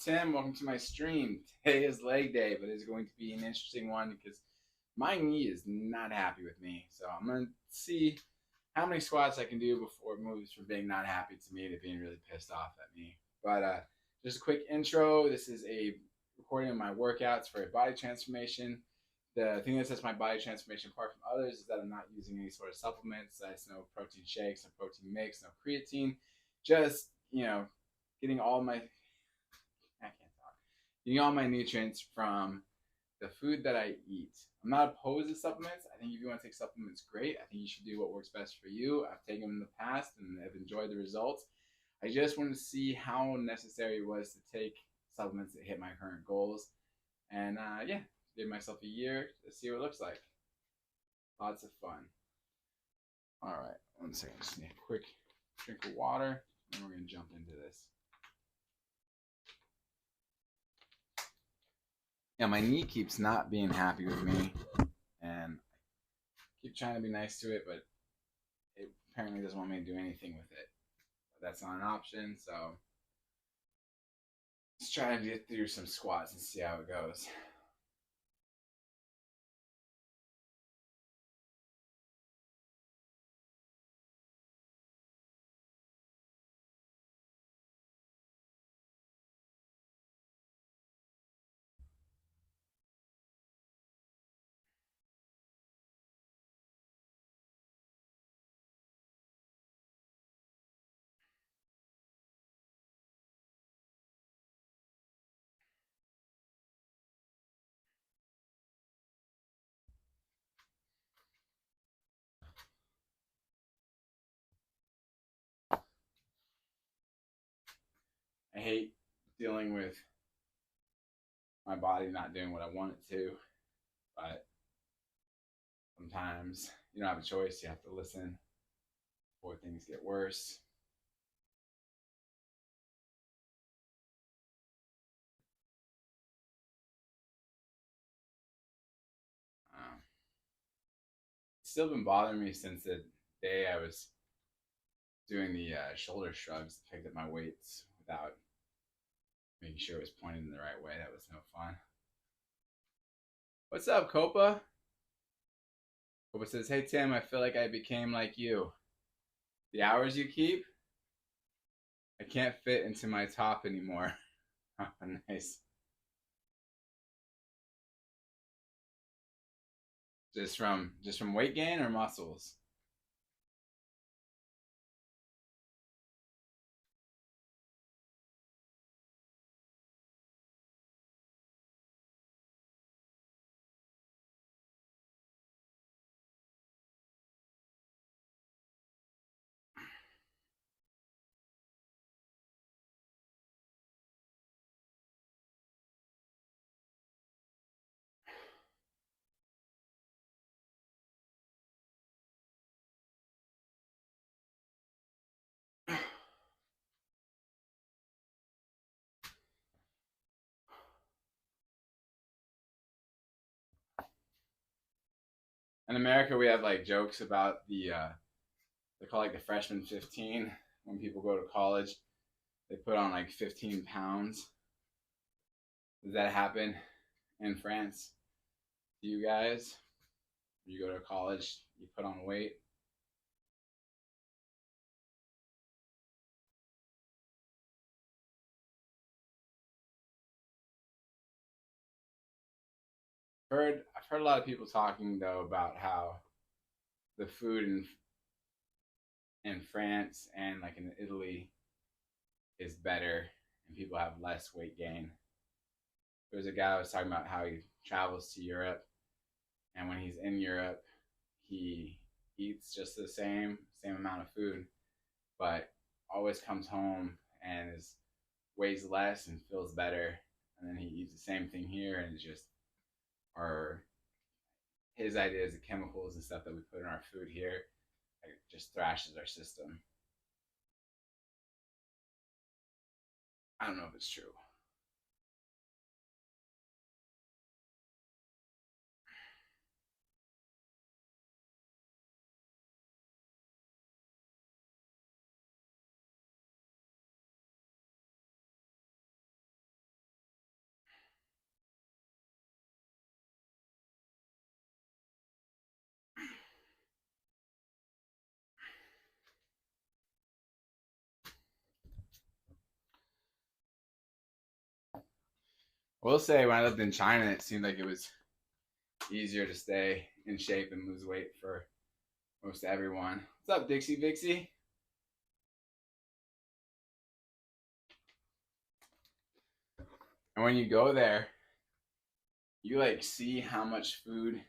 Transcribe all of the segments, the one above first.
Tim. Welcome to my stream. Today is leg day, but it's going to be an interesting one because my knee is not happy with me. So I'm going to see how many squats I can do before it moves from being not happy to me to being really pissed off at me. But just a quick intro. This is a recording of my workouts for a body transformation. The thing that sets my body transformation apart from others is that I'm not using any sort of supplements. That's no protein shakes, no protein mix, no creatine. Just, getting all my I can't talk. Getting all my nutrients from the food that I eat. I'm not opposed to supplements. I think if you want to take supplements, great. I think you should do what works best for you. I've taken them in the past and have enjoyed the results. I just wanted to see how necessary it was to take supplements that hit my current goals. And give myself a year to see what it looks like. Lots of fun. All right, 1 second. Just need a quick drink of water, and we're going to jump into this. Yeah, my knee keeps not being happy with me, and I keep trying to be nice to it, but it apparently doesn't want me to do anything with it. But that's not an option, so let's try to get through some squats and see how it goes. I hate dealing with my body not doing what I want it to, but sometimes you don't have a choice. You have to listen before things get worse. It's still been bothering me since the day I was doing the shoulder shrugs, picked up my weights without making sure it was pointed in the right way. That was no fun. What's up, Copa? Copa says, hey, Tim, I feel like I became like you. The hours you keep, I can't fit into my top anymore. Oh, nice. Just from weight gain or muscles? In America, we have like jokes about they call like the freshman 15 when people go to college. They put on like 15 pounds. Does that happen in France? Do you guys? You go to college, you put on weight. I've heard a lot of people talking though about how the food in France and like in Italy is better and people have less weight gain. There was a guy who was talking about how he travels to Europe, and when he's in Europe, he eats just the same amount of food, but always comes home and weighs less and feels better. And then he eats the same thing here, and it's just our his ideas of chemicals and stuff that we put in our food here, like, just thrashes our system. I don't know if it's true. I will say when I lived in China, it seemed like it was easier to stay in shape and lose weight for most everyone. What's up, Dixie Vixie? And when you go there, you like see how much food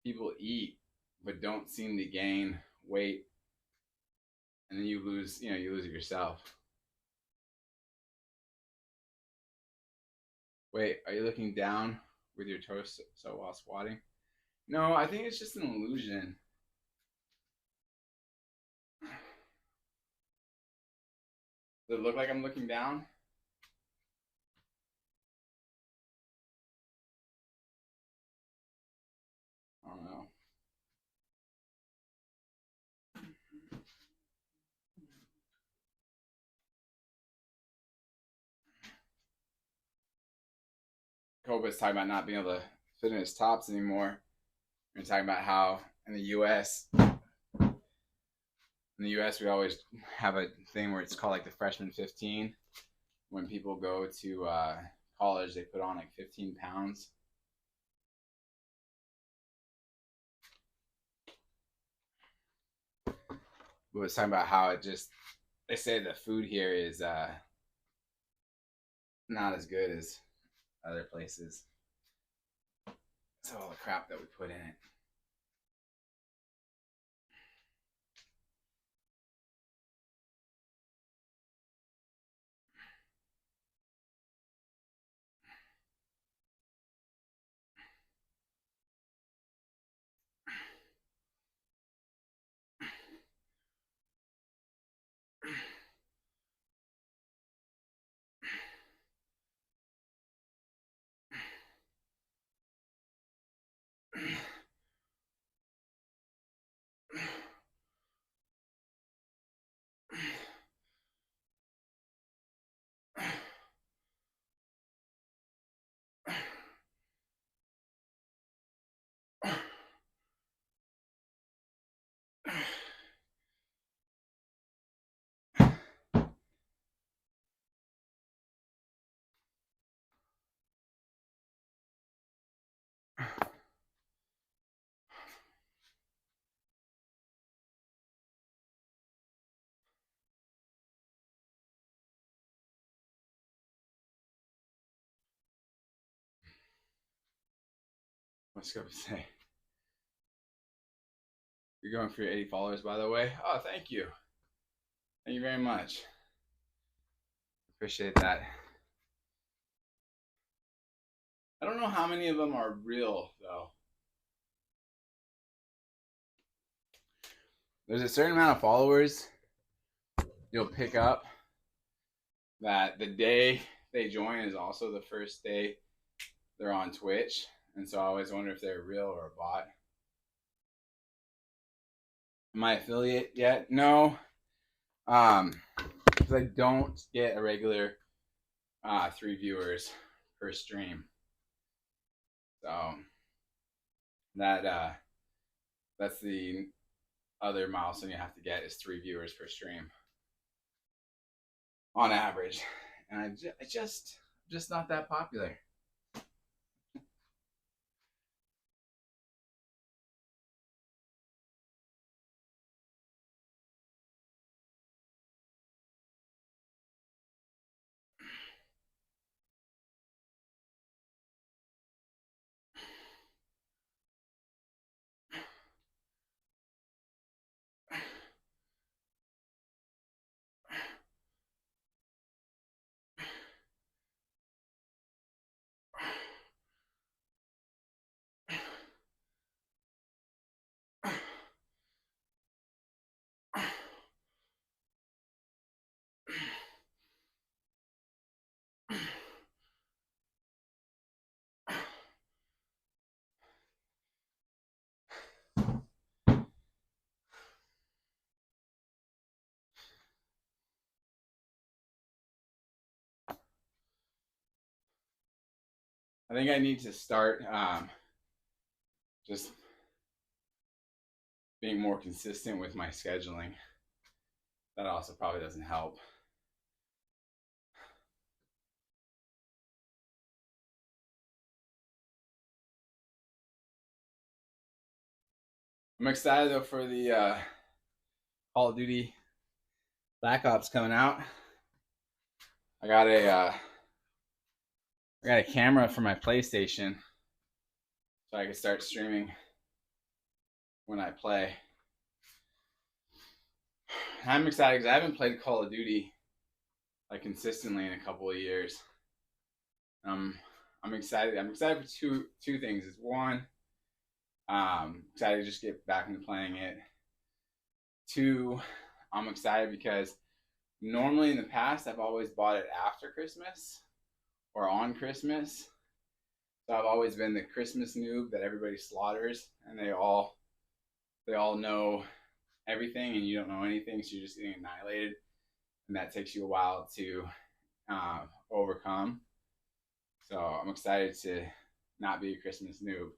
people eat, but don't seem to gain weight, and then you lose it yourself. Wait, are you looking down with your toes so while squatting? No, I think it's just an illusion. Does it look like I'm looking down? I don't know. Koba's talking about not being able to fit in his tops anymore. We're talking about how in the U.S. we always have a thing where it's called like the freshman 15. When people go to college, they put on like 15 pounds. We was talking about how they say the food here is not as good as other places. So all the crap that we put in it. What's Scope say? You're going for your 80 followers, by the way. Oh, thank you. Thank you very much. Appreciate that. I don't know how many of them are real, though. There's a certain amount of followers you'll pick up that the day they join is also the first day they're on Twitch. And so I always wonder if they're real or a bot. Am I affiliate yet? No. Because I don't get a regular 3 viewers per stream. So that's the other milestone you have to get is 3 viewers per stream on average. And I just not that popular. I think I need to start just being more consistent with my scheduling. That also probably doesn't help. I'm excited though for the Call of Duty Black Ops coming out. I got a camera for my PlayStation, so I can start streaming when I play. I'm excited because I haven't played Call of Duty like consistently in a couple of years. I'm excited. I'm excited for two things. It's one, excited to just get back into playing it. Two, I'm excited because normally in the past I've always bought it after Christmas or on Christmas. So I've always been the Christmas noob that everybody slaughters, and they all know everything, and you don't know anything, so you're just getting annihilated, and that takes you a while to overcome. So I'm excited to not be a Christmas noob.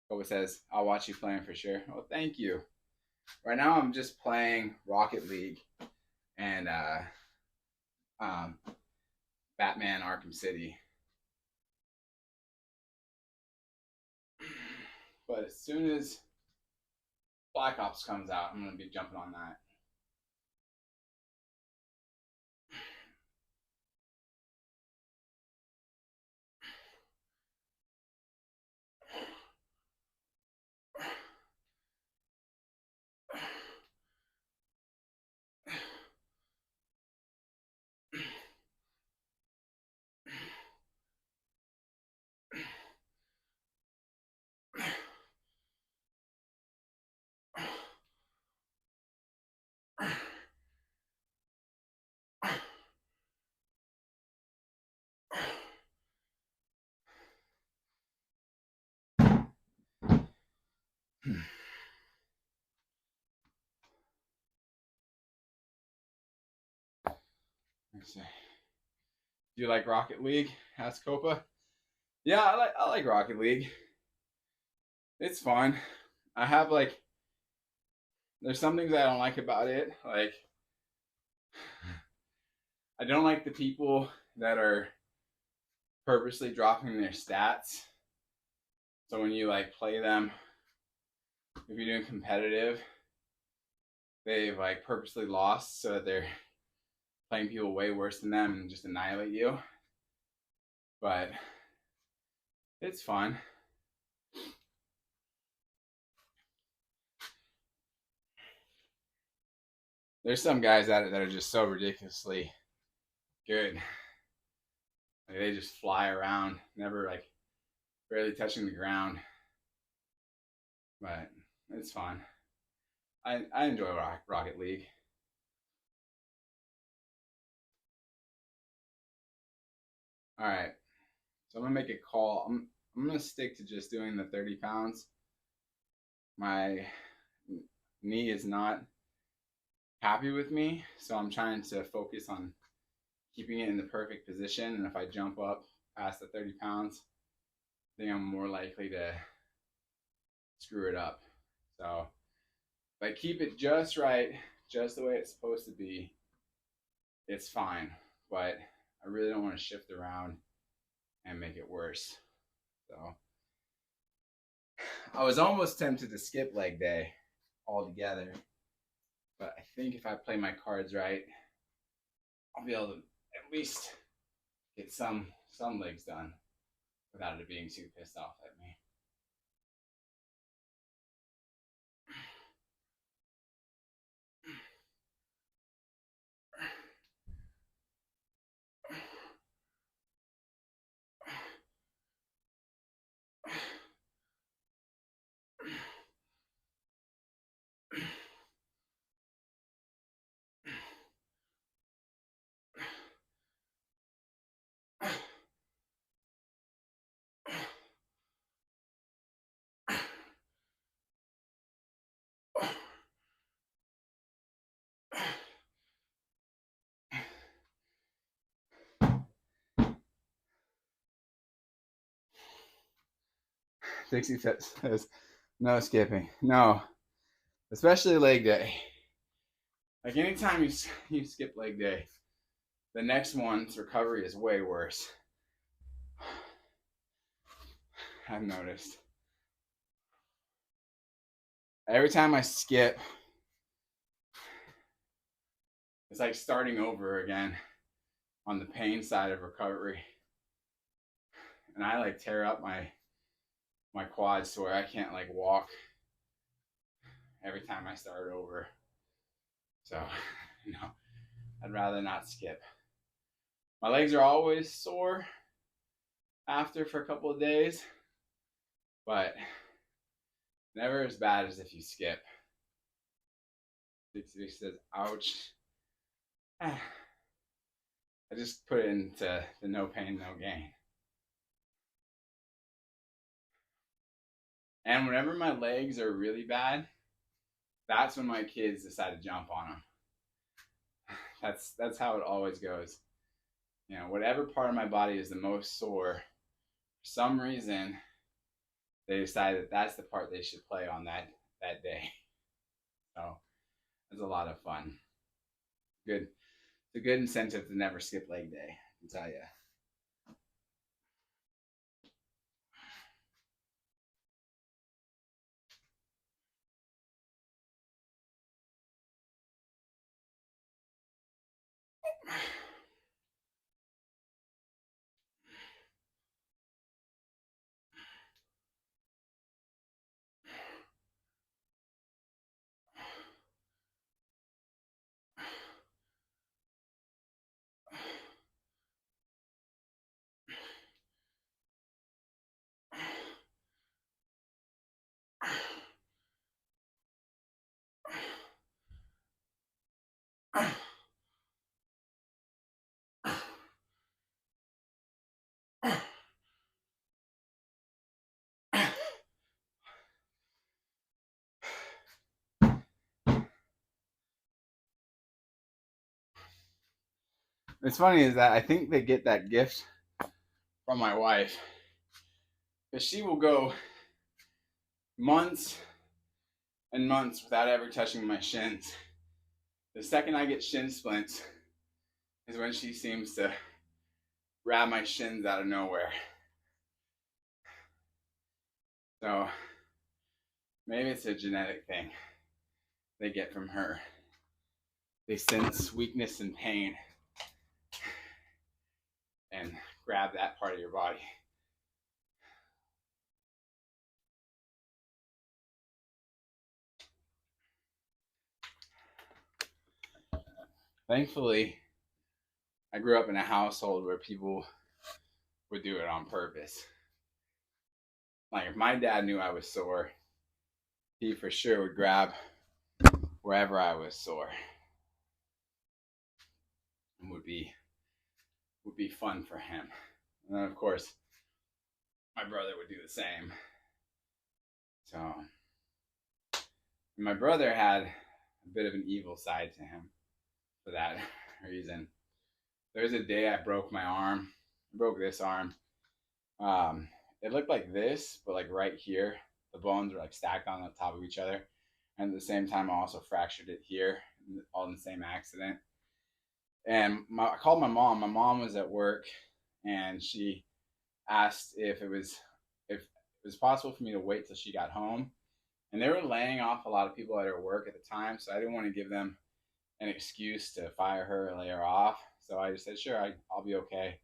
Koba says, I'll watch you playing for sure. Well, thank you. Right now I'm just playing Rocket League and Batman Arkham City. But as soon as Black Ops comes out, I'm going to be jumping on that. Let's see. Do you like Rocket League? Asked Copa. Yeah, I like Rocket League. It's fun. I have there's some things I don't like about it. Like, I don't like the people that are purposely dropping their stats. So when you play them, if you're doing competitive, they've purposely lost so that they're playing people way worse than them and just annihilate you. But it's fun. There's some guys that are just so ridiculously good. They just fly around, never barely touching the ground. But it's fun. I enjoy Rocket League. All right, so I'm gonna make a call. I'm gonna stick to just doing the 30 pounds. My knee is not happy with me, so I'm trying to focus on keeping it in the perfect position. And if I jump up past the 30 pounds, I think I'm more likely to screw it up. So if I keep it just right, just the way it's supposed to be, it's fine. But I really don't want to shift around and make it worse. So I was almost tempted to skip leg day altogether. But I think if I play my cards right, I'll be able to at least get some legs done without it being too pissed off at me. Dixie says, no skipping. No, especially leg day. Like anytime you skip leg day, the next one's recovery is way worse. I've noticed. Every time I skip, it's like starting over again on the pain side of recovery. And I like tear up my quads to where I can't like walk every time I start over. So, you know, I'd rather not skip. My legs are always sore after for a couple of days, but never as bad as if you skip. He says, ouch. I just put it into the no pain, no gain. And whenever my legs are really bad, that's when my kids decide to jump on them. That's how it always goes. You know, whatever part of my body is the most sore, for some reason, they decide that that's the part they should play on that day. So it's a lot of fun. Good. It's a good incentive to never skip leg day, I can tell you. It's funny is that I think they get that gift from my wife, because she will go months and months without ever touching my shins. The second I get shin splints is when she seems to grab my shins out of nowhere. So maybe it's a genetic thing they get from her. They sense weakness and pain and grab that part of your body. Thankfully, I grew up in a household where people would do it on purpose. Like if my dad knew I was sore, he for sure would grab wherever I was sore. It would be fun for him. And then of course, my brother would do the same. So my brother had a bit of an evil side to him for that reason. There was a day I broke my arm. I broke this arm. It looked like this, but like right here, the bones were like stacked on the top of each other. And at the same time, I also fractured it here, all in the same accident. And I called my mom. My mom was at work, and she asked if it was possible for me to wait till she got home. And they were laying off a lot of people at her work at the time, so I didn't want to give them an excuse to fire her or lay her off. So I just said, sure, I'll be okay.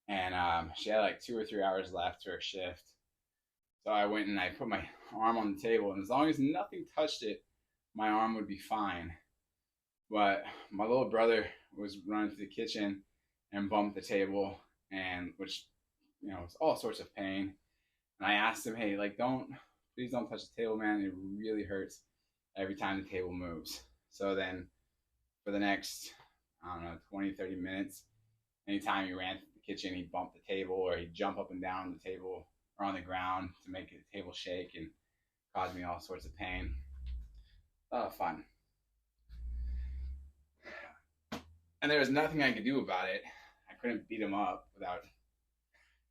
And she had like 2 or 3 hours left to her shift. So I went and I put my arm on the table, and as long as nothing touched it, my arm would be fine. But my little brother was running to the kitchen and bumped the table, and which, you know, it's all sorts of pain. And I asked him, hey, like, please don't touch the table, man. It really hurts every time the table moves. So then for the next, I don't know, 20, 30 minutes, anytime he ran to the kitchen, he'd bump the table or he'd jump up and down the table or on the ground to make the table shake and cause me all sorts of pain. Fun. And there was nothing I could do about it. I couldn't beat him up without,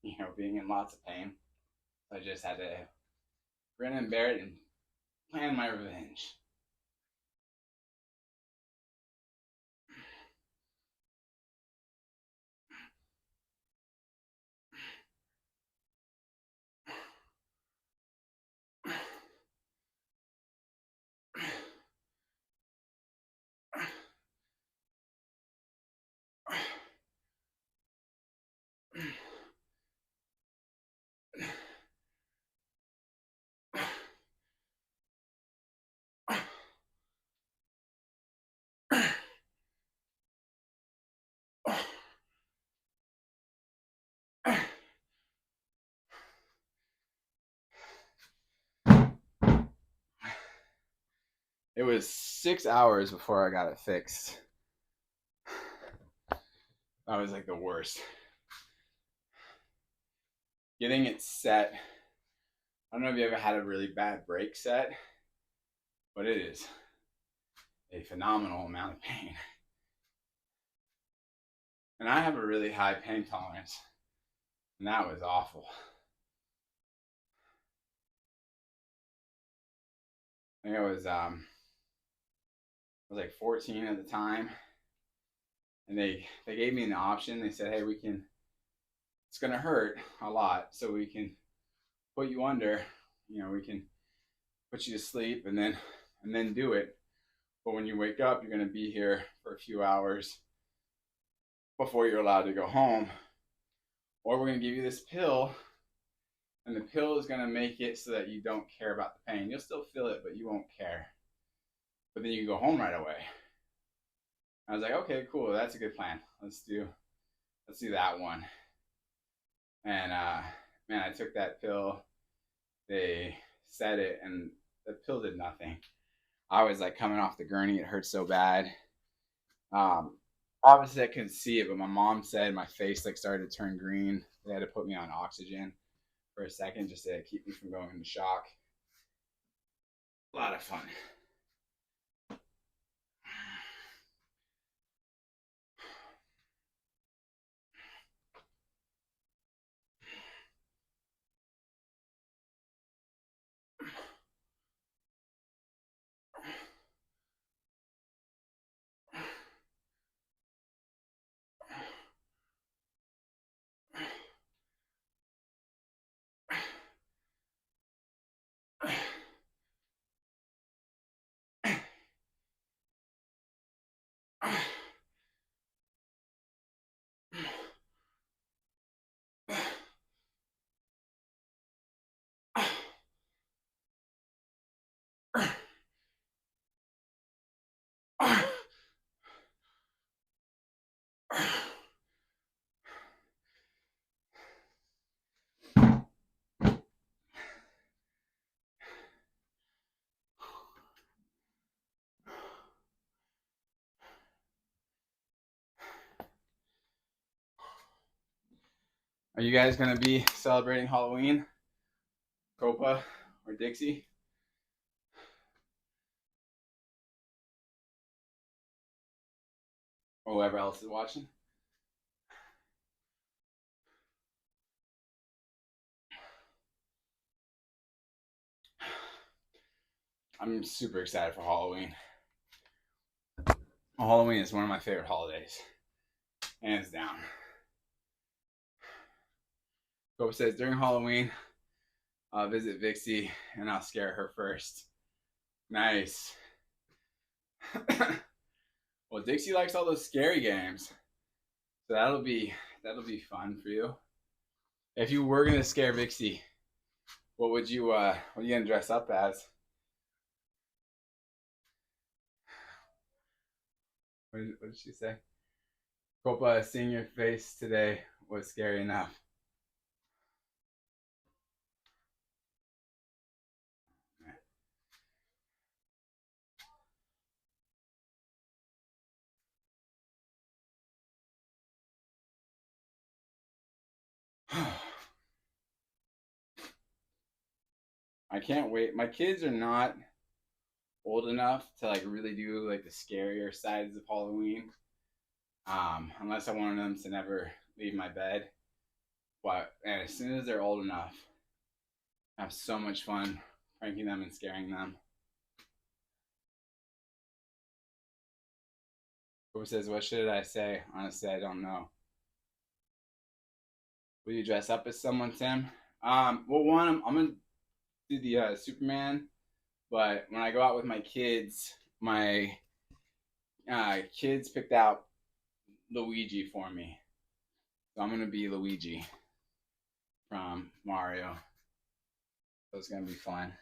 you know, being in lots of pain. So I just had to grin and bear it and plan my revenge. It was 6 hours before I got it fixed. That was like the worst. Getting it set. I don't know if you ever had a really bad brake set, but it is a phenomenal amount of pain. And I have a really high pain tolerance, and that was awful. I think I was like 14 at the time, and they gave me an option. They said, "Hey, it's gonna hurt a lot, so we can put you under. We can put you to sleep, and then do it. But when you wake up, you're gonna be here for a few hours before you're allowed to go home. Or we're gonna give you this pill, and the pill is gonna make it so that you don't care about the pain. You'll still feel it, but you won't care. But then you can go home right away." I was like, "Okay, cool. That's a good plan. Let's do that one." And man, I took that pill. They said it, and the pill did nothing. I was like coming off the gurney. It hurt so bad. Obviously I couldn't see it, but my mom said my face like started to turn green. They had to put me on oxygen for a second just to keep me from going into shock. A lot of fun. Are you guys gonna be celebrating Halloween? Copa or Dixie? Or whoever else is watching? I'm super excited for Halloween. Halloween is one of my favorite holidays, hands down. Copa says during Halloween, I'll visit Vixie and I'll scare her first. Nice. Well, Dixie likes all those scary games, so that'll be fun for you. If you were gonna scare Vixie, what are you gonna dress up as? What did she say? Copa, seeing your face today was scary enough. I can't wait. My kids are not old enough to like really do like the scarier sides of Halloween. Unless I wanted them to never leave my bed. But and as soon as they're old enough, I have so much fun pranking them and scaring them. Who says, "What should I say?" Honestly, I don't know. Will you dress up as someone, Tim? Well, one, I'm gonna do the Superman, but when I go out with my kids picked out Luigi for me, so I'm gonna be Luigi from Mario. So it's gonna be fun.